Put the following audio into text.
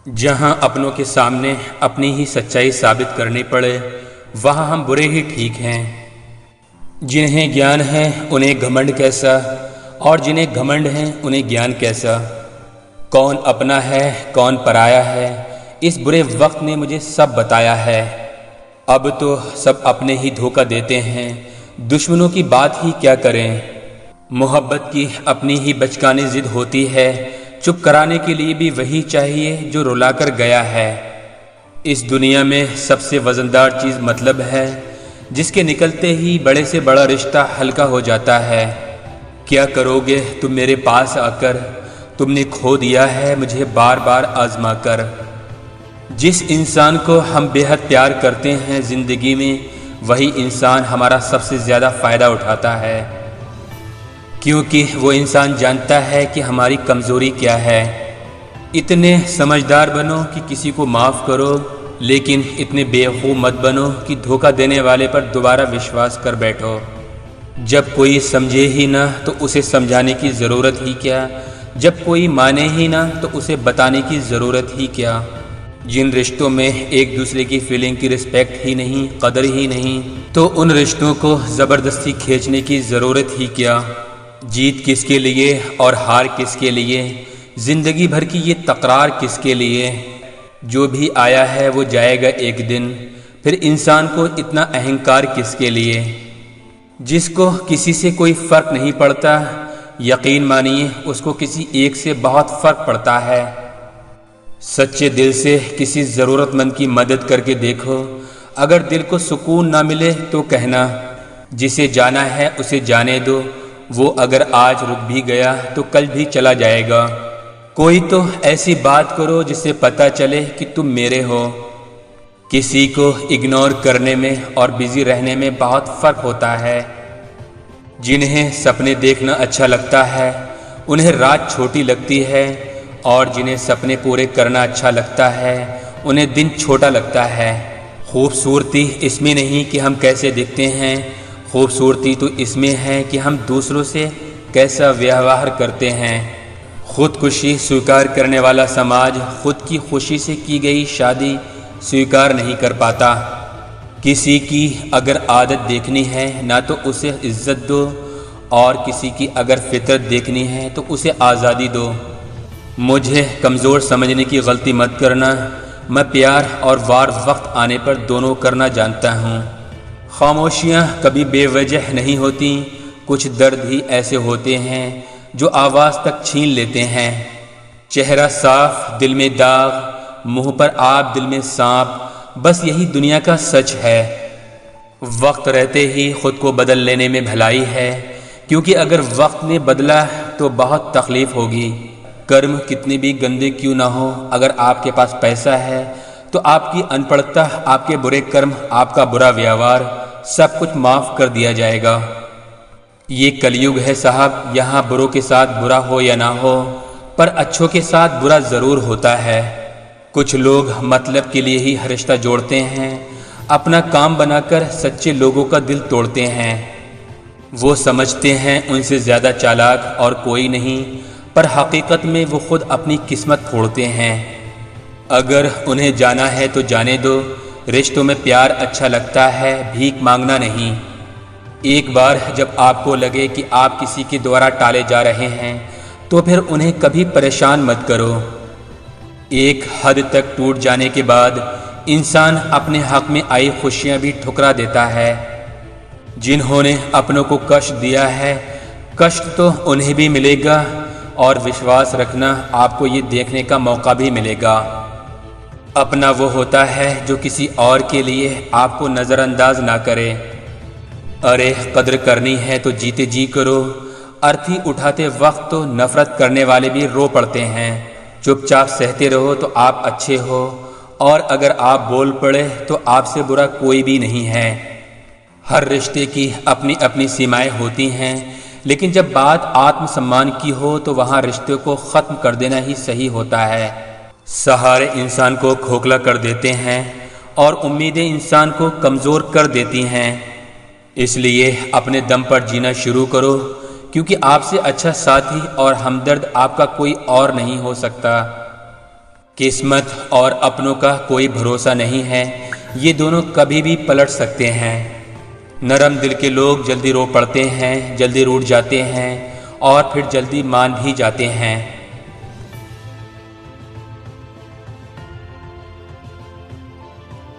जहाँ अपनों के सामने अपनी ही सच्चाई साबित करनी पड़े वहाँ हम बुरे ही ठीक हैं। जिन्हें ज्ञान है उन्हें घमंड कैसा, और जिन्हें घमंड है उन्हें ज्ञान कैसा। कौन अपना है कौन पराया है, इस बुरे वक्त ने मुझे सब बताया है। अब तो सब अपने ही धोखा देते हैं, दुश्मनों की बात ही क्या करें। मोहब्बत की अपनी ही बचकानी जिद होती है, चुप कराने के लिए भी वही चाहिए जो रुलाकर गया है। इस दुनिया में सबसे वजनदार चीज़ मतलब है, जिसके निकलते ही बड़े से बड़ा रिश्ता हल्का हो जाता है। क्या करोगे तुम मेरे पास आकर, तुमने खो दिया है मुझे बार बार आजमा कर। जिस इंसान को हम बेहद प्यार करते हैं ज़िंदगी में, वही इंसान हमारा सबसे ज़्यादा फ़ायदा उठाता है, क्योंकि वो इंसान जानता है कि हमारी कमज़ोरी क्या है। इतने समझदार बनो कि किसी को माफ़ करो, लेकिन इतने बेवकूफ़ मत बनो कि धोखा देने वाले पर दोबारा विश्वास कर बैठो। जब कोई समझे ही ना तो उसे समझाने की ज़रूरत ही क्या, जब कोई माने ही ना तो उसे बताने की ज़रूरत ही क्या। जिन रिश्तों में एक दूसरे की फीलिंग की रिस्पेक्ट ही नहीं, कदर ही नहीं, तो उन रिश्तों को ज़बरदस्ती खींचने की ज़रूरत ही क्या। जीत किसके लिए और हार किसके लिए, ज़िंदगी भर की ये तकरार किसके लिए। जो भी आया है वो जाएगा एक दिन, फिर इंसान को इतना अहंकार किसके लिए। जिसको किसी से कोई फ़र्क नहीं पड़ता, यकीन मानिए उसको किसी एक से बहुत फ़र्क पड़ता है। सच्चे दिल से किसी ज़रूरतमंद की मदद करके देखो, अगर दिल को सुकून ना मिले तो कहना, जिसे जाना है उसे जाने दो, वो अगर आज रुक भी गया तो कल भी चला जाएगा। कोई तो ऐसी बात करो जिससे पता चले कि तुम मेरे हो। किसी को इग्नोर करने में और बिजी रहने में बहुत फ़र्क होता है। जिन्हें सपने देखना अच्छा लगता है उन्हें रात छोटी लगती है, और जिन्हें सपने पूरे करना अच्छा लगता है उन्हें दिन छोटा लगता है। खूबसूरती इसमें नहीं कि हम कैसे दिखते हैं, खूबसूरती तो इसमें है कि हम दूसरों से कैसा व्यवहार करते हैं। खुदकुशी स्वीकार करने वाला समाज खुद की खुशी से की गई शादी स्वीकार नहीं कर पाता। किसी की अगर आदत देखनी है ना तो उसे इज्जत दो, और किसी की अगर फितरत देखनी है तो उसे आज़ादी दो। मुझे कमज़ोर समझने की गलती मत करना, मैं प्यार और वार वक्त आने पर दोनों करना जानता हूँ। खामोशियाँ कभी बेवजह नहीं होती, कुछ दर्द ही ऐसे होते हैं जो आवाज़ तक छीन लेते हैं। चेहरा साफ दिल में दाग, मुंह पर आग दिल में सांप, बस यही दुनिया का सच है। वक्त रहते ही खुद को बदल लेने में भलाई है, क्योंकि अगर वक्त ने बदला तो बहुत तकलीफ़ होगी। कर्म कितने भी गंदे क्यों ना हो, अगर आपके पास पैसा है तो आपकी अनपढ़ता, आपके बुरे कर्म, आपका बुरा व्यवहार, सब कुछ माफ़ कर दिया जाएगा। ये कलयुग है साहब, यहाँ बुरों के साथ बुरा हो या ना हो, पर अच्छों के साथ बुरा ज़रूर होता है। कुछ लोग मतलब के लिए ही हर रिश्ता जोड़ते हैं, अपना काम बनाकर सच्चे लोगों का दिल तोड़ते हैं। वो समझते हैं उनसे ज़्यादा चालाक और कोई नहीं, पर हकीकत में वो खुद अपनी किस्मत फोड़ते हैं। अगर उन्हें जाना है तो जाने दो, रिश्तों में प्यार अच्छा लगता है, भीख मांगना नहीं। एक बार जब आपको लगे कि आप किसी के द्वारा टाले जा रहे हैं तो फिर उन्हें कभी परेशान मत करो। एक हद तक टूट जाने के बाद इंसान अपने हक में आई खुशियां भी ठुकरा देता है। जिन्होंने अपनों को कष्ट दिया है, कष्ट तो उन्हें भी मिलेगा, और विश्वास रखना आपको ये देखने का मौका भी मिलेगा। अपना वो होता है जो किसी और के लिए आपको नज़रअंदाज ना करे। अरे कद्र करनी है तो जीते जी करो, अर्थी उठाते वक्त तो नफ़रत करने वाले भी रो पड़ते हैं। चुपचाप सहते रहो तो आप अच्छे हो, और अगर आप बोल पड़े तो आपसे बुरा कोई भी नहीं है। हर रिश्ते की अपनी अपनी सीमाएं होती हैं, लेकिन जब बात आत्मसम्मान की हो तो वहाँ रिश्ते को ख़त्म कर देना ही सही होता है। सहारे इंसान को खोखला कर देते हैं और उम्मीदें इंसान को कमज़ोर कर देती हैं। इसलिए अपने दम पर जीना शुरू करो, क्योंकि आपसे अच्छा साथी और हमदर्द आपका कोई और नहीं हो सकता। किस्मत और अपनों का कोई भरोसा नहीं है, ये दोनों कभी भी पलट सकते हैं। नरम दिल के लोग जल्दी रो पड़ते हैं, जल्दी रूठ जाते हैं और फिर जल्दी मान भी जाते हैं।